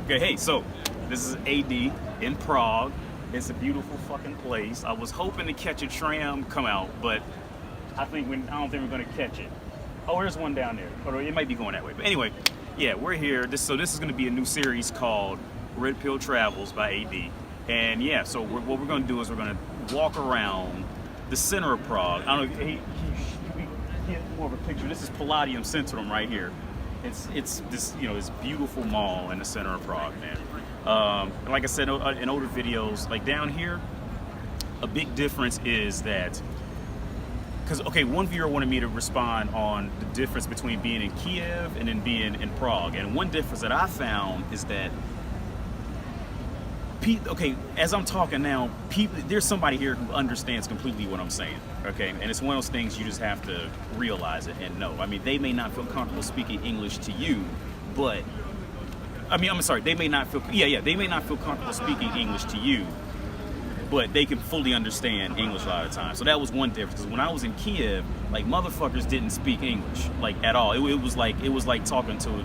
Okay, hey, so this is AD in Prague. It's a beautiful fucking place. I was hoping to catch a tram come out, but I don't think we're gonna catch it. Oh, there's one down there. Or it might be going that way. But anyway, yeah, we're here. This is gonna be a new series called RedPill Travels by AD. And yeah, so what we're gonna do is we're gonna walk around the center of Prague. I don't know. He get more of a picture. This is Palladium Centrum right here. It's this this beautiful mall in the center of Prague, man. And like I said in older videos, like down here, a big difference is that because one viewer wanted me to respond on the difference between being in Kiev and then being in Prague, and one difference that I found is that as I'm talking now, there's somebody here who understands completely what I'm saying, okay? And it's one of those things you just have to realize it and know. I mean, they may not feel comfortable speaking English to you, but, I'm sorry, they may not feel comfortable speaking English to you, but they can fully understand English a lot of times. So that was one difference, because when I was in Kiev, like, motherfuckers didn't speak English, like, at all. It was like talking to,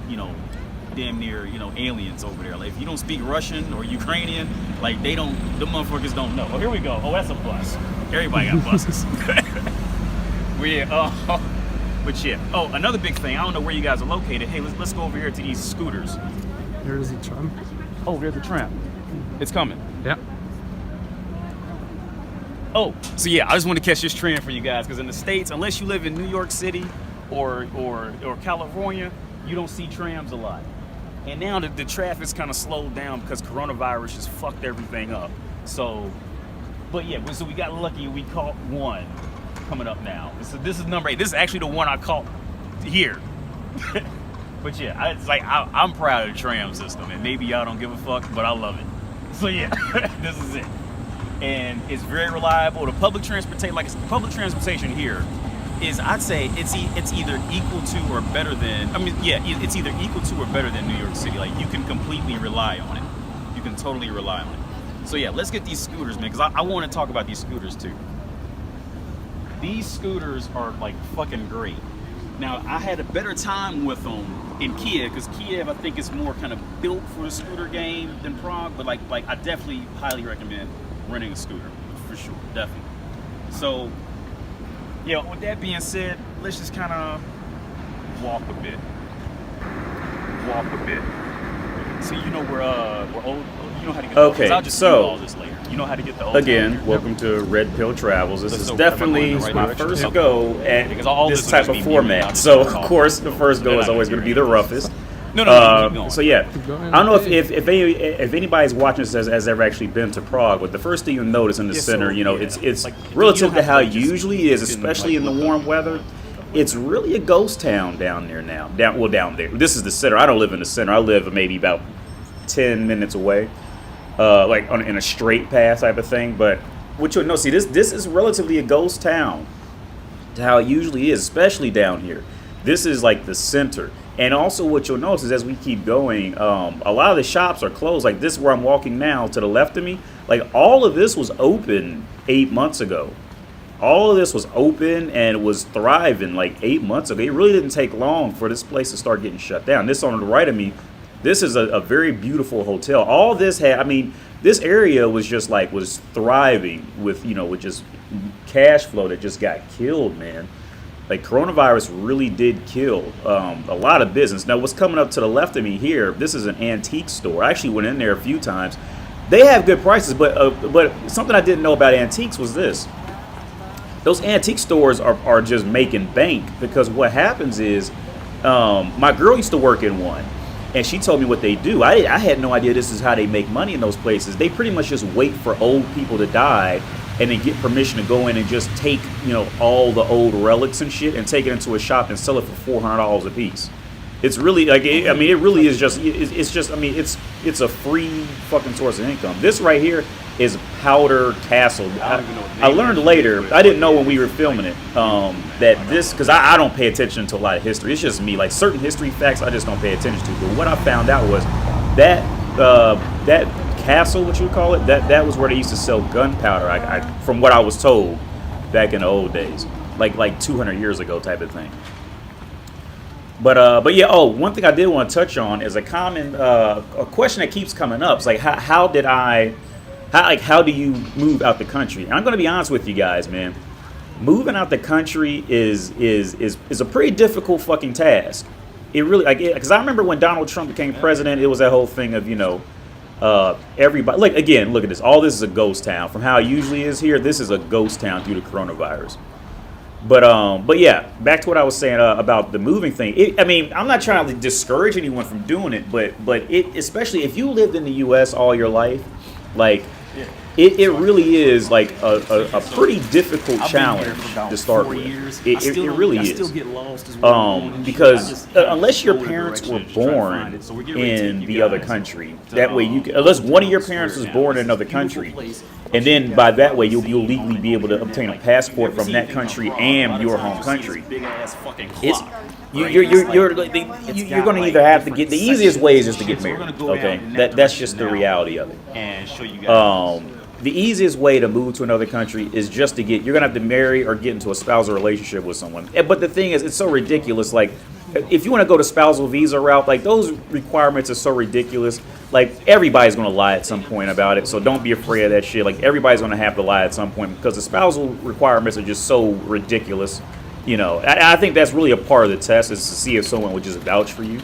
damn near, aliens over there. Like, if you don't speak Russian or Ukrainian, like, the motherfuckers don't know. Oh, here we go. Oh, that's a bus. Everybody got buses. But yeah. Oh, another big thing. I don't know where you guys are located. Hey, let's go over here to these scooters. There's the tram. Oh, there's the tram. It's coming. Yeah. Oh, so yeah, I just want to catch this trend for you guys, because in the States, unless you live in New York City or California, you don't see trams a lot. And now the traffic's kind of slowed down because coronavirus just fucked everything up. So, but yeah, so we got lucky. We caught one coming up now. This is number 8. This is actually the one I caught here. But yeah, I'm proud of the tram system, and maybe y'all don't give a fuck, but I love it. So yeah, this is it. And it's very reliable. The public transportation here is, I'd say it's either equal to or better than, it's either equal to or better than New York City. Like, you can completely rely on it. You can totally rely on it. So yeah, let's get these scooters, man, because I want to talk about these scooters too. These scooters are like fucking great. Now, I had a better time with them in Kiev, because Kiev, I think, is more kind of built for the scooter game than Prague, but like I definitely highly recommend renting a scooter, for sure, definitely. So, yeah, with that being said, let's just kind of walk a bit. So we're old. You know how to get. Okay, I'll just do all this later. You know how to get the old. Again, welcome to RedPill Travels. This is definitely my first go at this type of format. So, of course, the first go is always going to be the roughest. No. So yeah, I don't know if anybody's watching this has ever actually been to Prague, but the first thing you'll notice in the center, it's relative to how it usually is, especially in the warm weather. It's really a ghost town down there now. Down there. This is the center. I don't live in the center. I live maybe about 10 minutes away, in a straight path type of thing. But what you'll notice, this is relatively a ghost town to how it usually is, especially down here. This is like the center. And also what you'll notice is as we keep going, a lot of the shops are closed. Like this where I'm walking now to the left of me, like all of this was open 8 months ago. All of this was open and was thriving like 8 months ago. It really didn't take long for this place to start getting shut down. This on the right of me, this is a very beautiful hotel. All this this area was thriving with just cash flow that just got killed, man. Like, coronavirus really did kill a lot of business. Now, what's coming up to the left of me here, this is an antique store. I actually went in there a few times. They have good prices, but something I didn't know about antiques was this. Those antique stores are just making bank, because what happens is, my girl used to work in one, and she told me what they do. I had no idea this is how they make money in those places. They pretty much just wait for old people to die and then get permission to go in and just take, all the old relics and shit and take it into a shop and sell it for $400 a piece. It's really it really is just, it's a free fucking source of income. This right here is Powder Castle. I learned later, I didn't know when we were filming it, that this, because I don't pay attention to a lot of history. It's just me, like certain history facts I just don't pay attention to. But what I found out was that castle, what you would call it, that was where they used to sell gunpowder. From what I was told back in the old days, like 200 years ago type of thing. But yeah. Oh, one thing I did want to touch on is a question that keeps coming up. It's like how do you move out the country? And I'm going to be honest with you guys, man. Moving out the country is a pretty difficult fucking task. It really, like, because I remember when Donald Trump became president, it was that whole thing of, everybody, like, again, look at this. All this is a ghost town. From how it usually is here, this is a ghost town due to coronavirus. But yeah, back to what I was saying about the moving thing. I'm not trying to discourage anyone from doing it, but especially if you lived in the U.S. all your life, like, it really is like a pretty difficult challenge to start with. It really is. I still get lost as well. Because unless your parents were born in the other country, that way unless one of your parents was born in another country, and then by that way you'll legally be able to obtain a passport from that country and your home country. You're going to either have to get, the easiest way is just to get married. Okay, that's just the reality of it. The easiest way to move to another country is just to you're going to have to marry or get into a spousal relationship with someone. But the thing is, it's so ridiculous. Like, if you want to go to spousal visa route, like, those requirements are so ridiculous. Like, everybody's going to lie at some point about it. So don't be afraid of that shit. Like, everybody's going to have to lie at some point because the spousal requirements are just so ridiculous. I think that's really a part of the test, is to see if someone would just vouch for you.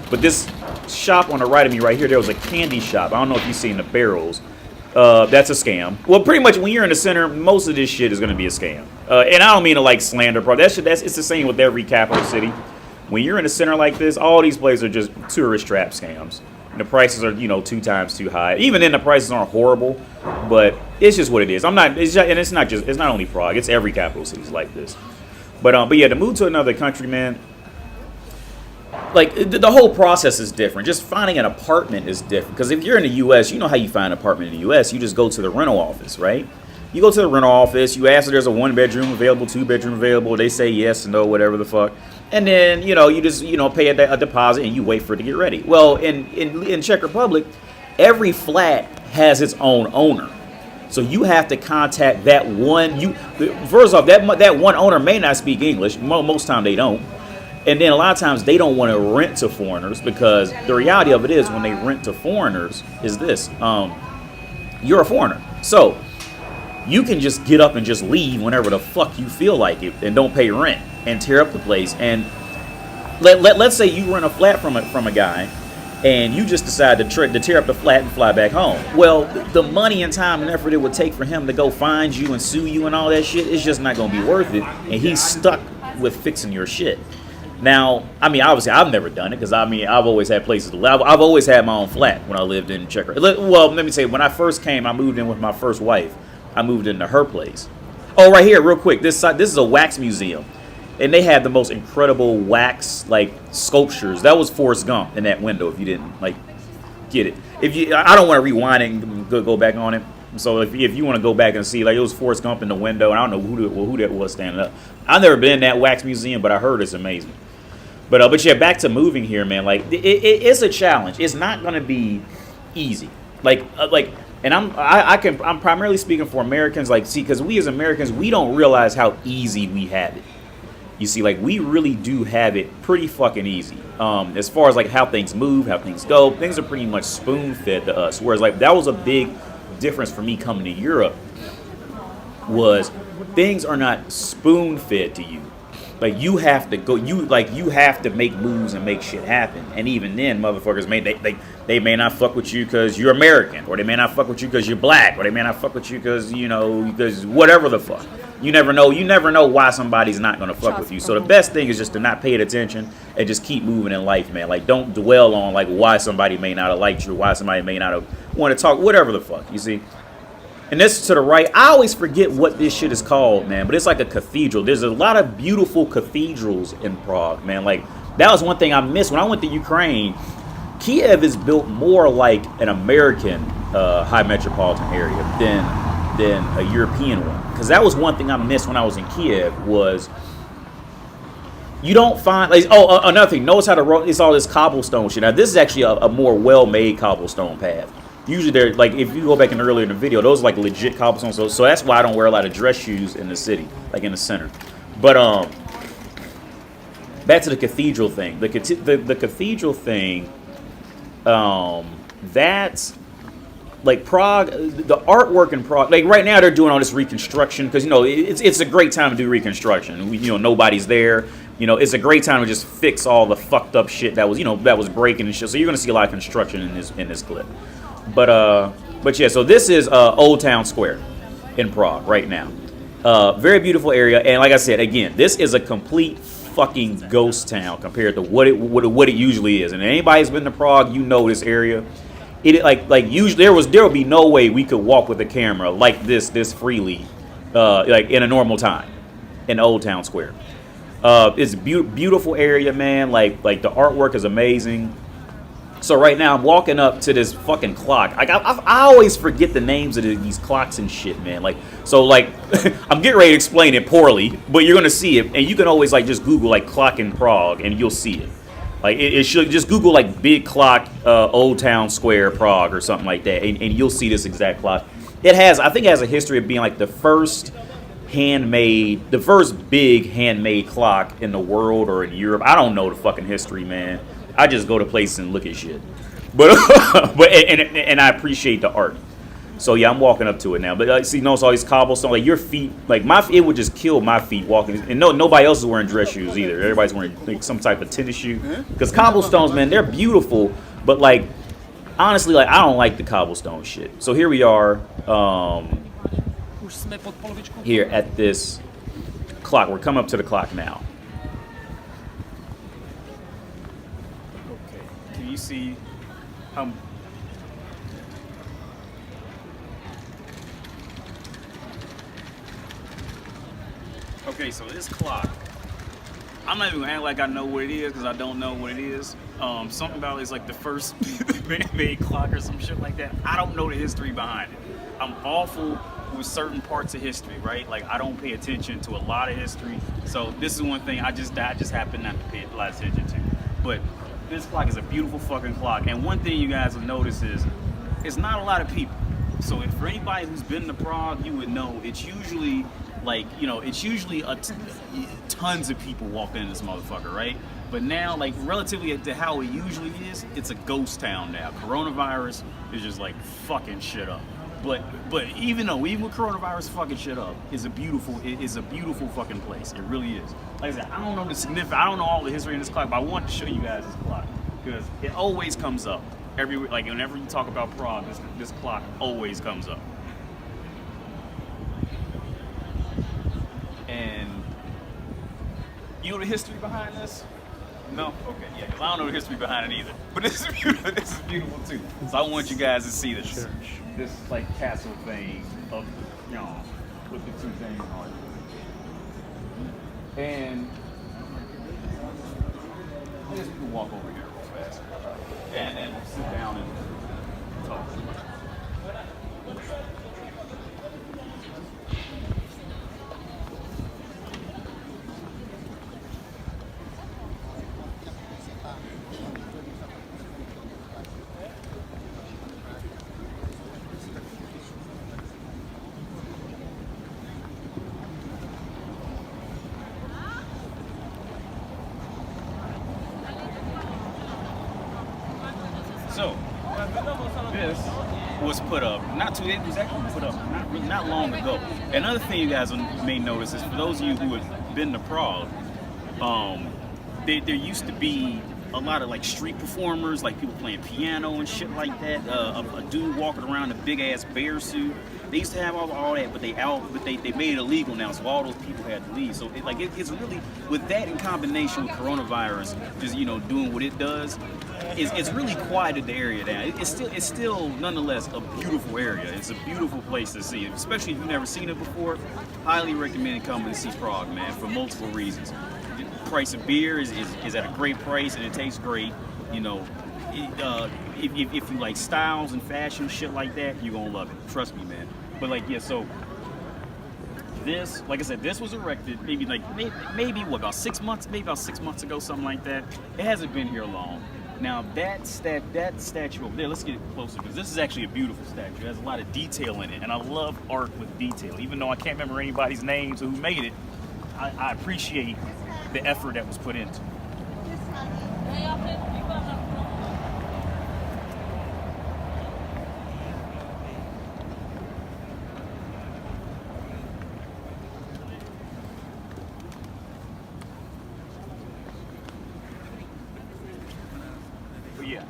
But this shop on the right of me right here, there was a candy shop. I don't know if you've seen the barrels. That's a scam. Well, pretty much when you're in the center, most of this shit is going to be a scam. And I don't mean to like slander, bro. It's the same with every capital city. When you're in the center like this, all these places are just tourist trap scams. And the prices are, 2 times too high. Even then, the prices aren't horrible, but it's just what it is. It's not only Prague. It's every capital city is like this. But yeah, to move to another country, man. Like, the whole process is different. Just finding an apartment is different. Because if you're in the U.S., you know how you find an apartment in the U.S. You just go to the rental office, right? You go to the rental office. You ask if there's a 1-bedroom available, 2-bedroom available. They say yes, no, whatever the fuck. And then, you just, pay a deposit and you wait for it to get ready. Well, in Czech Republic, every flat has its own owner. So you have to contact that one. First off, that one owner may not speak English. Most time they don't. And then a lot of times they don't want to rent to foreigners, because the reality of it is, when they rent to foreigners, is this. You're a foreigner. So you can just get up and just leave whenever the fuck you feel like it and don't pay rent and tear up the place. And let's say you rent a flat from a guy and you just decide to tear up the flat and fly back home. Well, the money and time and effort it would take for him to go find you and sue you and all that shit is just not going to be worth it. And he's stuck with fixing your shit. Now, obviously, I've never done it because, I've always had places to live. I've always had my own flat when I lived in Czech Republic. Well, let me say, when I first came, I moved in with my first wife. I moved into her place. Oh, right here, real quick. This is a wax museum. And they had the most incredible wax, sculptures. That was Forrest Gump in that window, if you didn't, get it. I don't want to rewind it and go back on it. So if you want to go back and see, it was Forrest Gump in the window. And I don't know who that was standing up. I've never been in that wax museum, but I heard it's amazing. But yeah, back to moving here, man. It's a challenge. It's not gonna be easy. And I'm primarily speaking for Americans. Because we as Americans, we don't realize how easy we have it. You see, we really do have it pretty fucking easy. As far as how things move, how things go, things are pretty much spoon fed to us. Whereas that was a big difference for me coming to Europe. Was things are not spoon fed to you. You have to go. You have to make moves and make shit happen. And even then, motherfuckers they may not fuck with you because you're American, or they may not fuck with you because you're black, or they may not fuck with you because because whatever the fuck. You never know. You never know why somebody's not gonna fuck with you. So the best thing is just to not pay attention and just keep moving in life, man. Don't dwell on why somebody may not have liked you, why somebody may not have want to talk, whatever the fuck. You see. And this to the right, I always forget what this shit is called, man. But it's like a cathedral. There's a lot of beautiful cathedrals in Prague, man. That was one thing I missed when I went to Ukraine. Kiev is built more like an American high metropolitan area than a European one. Because that was one thing I missed when I was in Kiev was you don't find another thing. Notice how it's all this cobblestone shit. Now this is actually a more well-made cobblestone path. Usually they're if you go back in earlier in the video, those are legit cobblestones. So that's why I don't wear a lot of dress shoes in the city, in the center. But back to the cathedral thing. The cathedral thing. That's like Prague. The artwork in Prague. Like right now, they're doing all this reconstruction because it's a great time to do reconstruction. Nobody's there. It's a great time to just fix all the fucked up shit that was breaking and shit. So you're gonna see a lot of construction in this clip. But yeah. So this is Old Town Square in Prague right now. Very beautiful area, and like I said, again, this is a complete fucking ghost town compared to what it usually is. And anybody's been to Prague, this area. It like usually there would be no way we could walk with a camera like this freely, like in a normal time, in Old Town Square. It's a beautiful area, man. Like the artwork is amazing. So right now I'm walking up to this fucking clock. Like I always forget the names of these clocks and shit, man. I'm getting ready to explain it poorly, but you're gonna see it, and you can always just Google clock in Prague, and you'll see it. It should just Google big clock Old Town Square Prague or something like that, and you'll see this exact clock. I think it has a history of being the first big handmade clock in the world or in Europe. I don't know the fucking history, man. I just go to places and look at shit, but I appreciate the art. So yeah, I'm walking up to it now. But see, notice all these cobblestone. Your feet, it would just kill my feet walking. And nobody else is wearing dress shoes either. Everybody's wearing some type of tennis shoe. Because cobblestones, man, they're beautiful. But honestly, I don't like the cobblestone shit. So here we are, here at this clock. We're coming up to the clock now. You see okay, so this clock, I'm not even gonna act like I know what it is because I don't know what it is. Something about it's the first man-made clock or some shit like that. I don't know the history behind it. I'm awful with certain parts of history, right? I don't pay attention to a lot of history. So this is one thing I just happen not to pay a lot of attention to. But this clock is a beautiful fucking clock, and one thing you guys will notice is it's not a lot of people. So if for anybody who's been to Prague, you would know it's usually tons of people walking in this motherfucker, right? But now, relatively to how it usually is, it's a ghost town now. Coronavirus is just fucking shit up. But even with coronavirus fucking shit up, it's a beautiful fucking place. It really is. Like I said, I don't know the significance. I don't know all the history in this clock, but I want to show you guys this clock because it always comes up whenever you talk about Prague. This clock always comes up. And you know the history behind this? No? Okay, yeah, because I don't know the history behind it either. But this is beautiful. This is beautiful too. So I want you guys to see this. Sure. This castle thing of with the two things on it. And I guess we can walk over here real fast. And sit down and talk. So, this was put up, it was actually put up not long ago. Another thing you guys may notice is for those of you who have been to Prague, there used to be a lot of street performers, people playing piano and shit like that. A dude walking around in a big ass bear suit. They used to have all that, but they made it illegal now, so all those people had to leave. So it's really, with that in combination with coronavirus, just doing what it does, it's really quieted the area down. It's still nonetheless a beautiful area. It's a beautiful place to see, especially if you've never seen it before. Highly recommend coming to see Prague, man, for multiple reasons. The price of beer is at a great price and it tastes great. If you like styles and fashion shit like that, you're gonna love it. Trust me, man. But so this, like I said, this was erected maybe about 6 months, ago, something like that. It hasn't been here long. Now that statue over there, let's get closer because this is actually a beautiful statue. It has a lot of detail in it, and I love art with detail. Even though I can't remember anybody's names who made it, I appreciate the effort that was put into it. But yeah,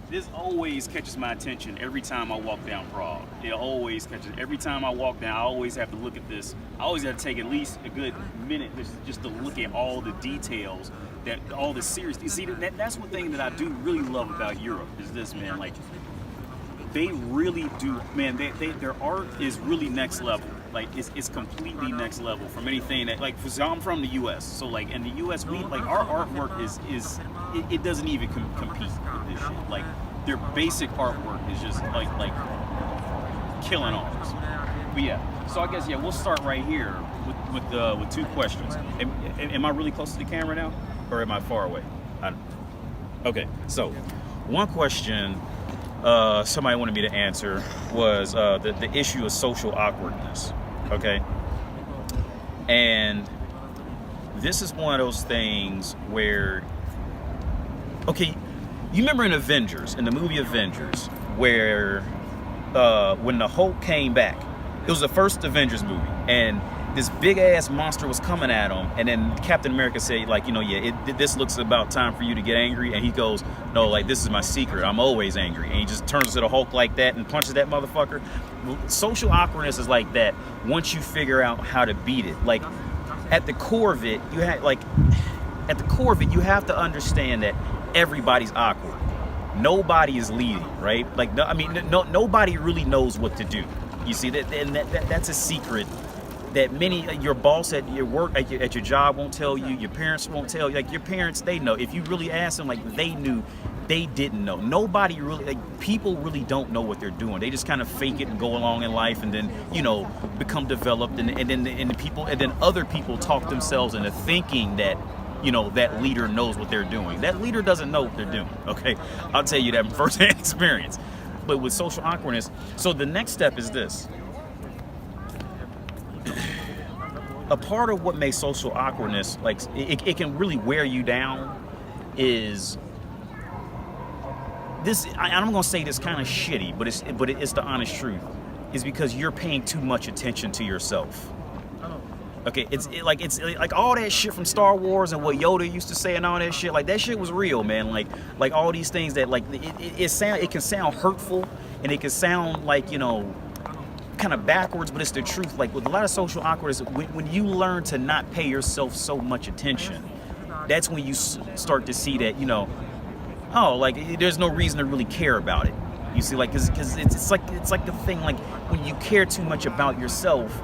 this always catches my attention every time I walk down Prague. It always catches. Every time I walk down, I always have to look at this. I always have to take at least a good minute just to look at all the details, that all the serious. You see, that's one thing that I do really love about Europe is this, man. Like, they really do, man. Their art is really next level. Like, it's completely next level from anything that, like, I'm from the U.S. So, like, in the U.S., we, like, our artwork it doesn't even compete with this shit. Like, their basic artwork is just like killing ours. But yeah, so I guess, yeah, we'll start right here with two questions. Am I really close to the camera now, or am I far away? Okay, so one question somebody wanted me to answer was the issue of social awkwardness. Okay, and this is one of those things where, okay, you remember in Avengers, in the movie Avengers, where when the Hulk came back, it was the first Avengers movie, and this big ass monster was coming at him, and then Captain America said, like, you know, yeah, this looks about time for you to get angry, and he goes, no, like, this is my secret, I'm always angry, and he just turns to the Hulk like that and punches that motherfucker. Social awkwardness is like that once you figure out how to beat it. Like, at the core of it, you have to understand that everybody's awkward. Nobody is leading, right? Like, I mean, nobody really knows what to do. You see, that's a secret that your boss at your work, at your job won't tell you, your parents won't tell you. Like, your parents, they know. If you really ask them, like, they knew, they didn't know. Nobody really, like, people really don't know what they're doing. They just kind of fake it and go along in life, and then, you know, become developed, and then other people talk themselves into thinking that, you know, that leader knows what they're doing. That leader doesn't know what they're doing, okay? I'll tell you that from first-hand experience. But with social awkwardness, so the next step is this. A part of what makes social awkwardness, like, it can really wear you down, is this. I'm gonna say this kind of shitty, but it's the honest truth. Is because you're paying too much attention to yourself. Okay, it's like all that shit from Star Wars and what Yoda used to say and all that shit. Like, that shit was real, man. Like all these things that, like, it can sound hurtful, and it can sound like, you know, kind of backwards, but it's the truth. Like, with a lot of social awkwardness, when you learn to not pay yourself so much attention, that's when you start to see that, you know, oh, like, there's no reason to really care about it. You see, like, because it's like the thing, like, when you care too much about yourself,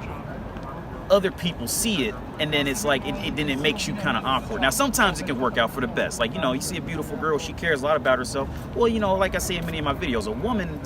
other people see it, and then it's like then it makes you kind of awkward. Now, sometimes it can work out for the best. Like, you know, you see a beautiful girl, she cares a lot about herself. Well, you know, like I say in many of my videos, a woman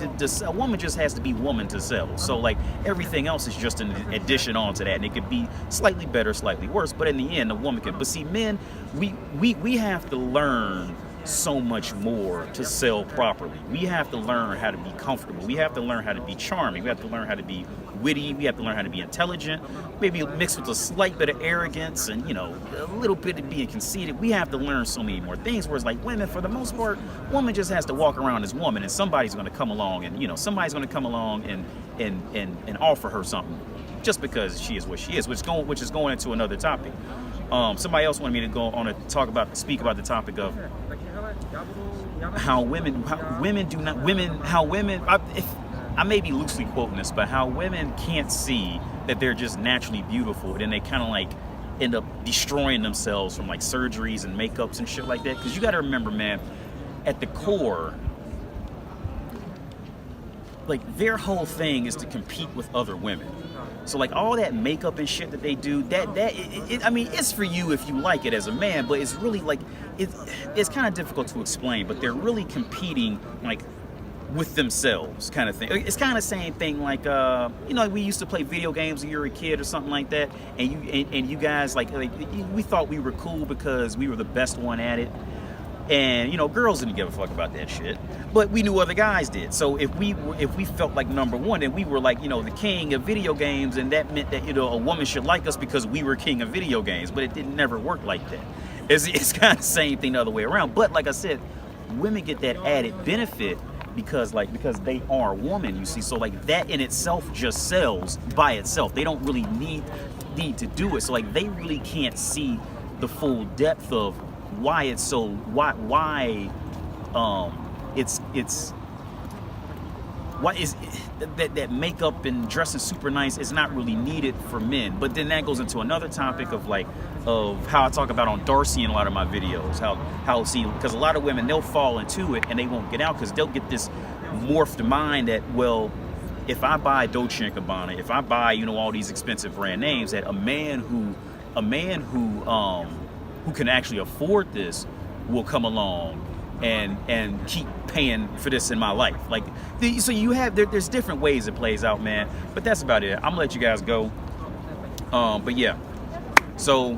just has to be woman to sell. So, like, everything else is just an addition onto that, and it could be slightly better, slightly worse. But in the end, a woman can. But see, men, we have to learn so much more to sell properly. We have to learn how to be comfortable. We have to learn how to be charming. We have to learn how to be witty. We have to learn how to be intelligent, maybe mixed with a slight bit of arrogance and, you know, a little bit of being conceited. We have to learn so many more things, whereas, like, women, for the most part, woman just has to walk around as woman, and somebody's going to come along and, you know, and offer her something just because she is what she is, which is going into another topic. Somebody else wanted me to go on and speak about the topic of how women, I may be loosely quoting this, but how women can't see that they're just naturally beautiful, and they kind of, like, end up destroying themselves from, like, surgeries and makeups and shit like that. Because you got to remember, man, at the core, like, their whole thing is to compete with other women. So, like, all that makeup and shit that they do, I mean, it's for you if you like it as a man, but it's really, like, it's kind of difficult to explain, but they're really competing, like, with themselves, kind of thing. It's kind of the same thing, like, you know, we used to play video games when you were a kid or something like that, and you guys, like, we thought we were cool because we were the best one at it. And, you know, girls didn't give a fuck about that shit, but we knew other guys did. So if we felt like number one, then we were, like, you know, the king of video games, and that meant that, you know, a woman should like us because we were king of video games. But it didn't never work like that. It's kind of the same thing the other way around. But like I said, women get that added benefit because they are a woman, you see. So like that in itself just sells by itself. They don't really need to do it. So like they really can't see the full depth of why it's so why is that makeup and dressing super nice is not really needed for men. But then that goes into another topic of how I talk about on Darcy in a lot of my videos, how see, because a lot of women, they'll fall into it and they won't get out because they'll get this morphed mind that, well, if I buy Dolce & Gabbana, if I buy, all these expensive brand names, that a man who can actually afford this will come along and keep paying for this in my life. Like, so you have, there's different ways it plays out, man. But that's about it. I'm gonna let you guys go. But yeah, so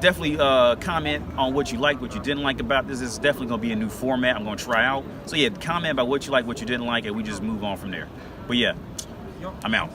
definitely comment on what you liked, what you didn't like about this. This is definitely gonna be a new format I'm gonna try out. So yeah, comment about what you like, what you didn't like, and we just move on from there. But yeah, I'm out.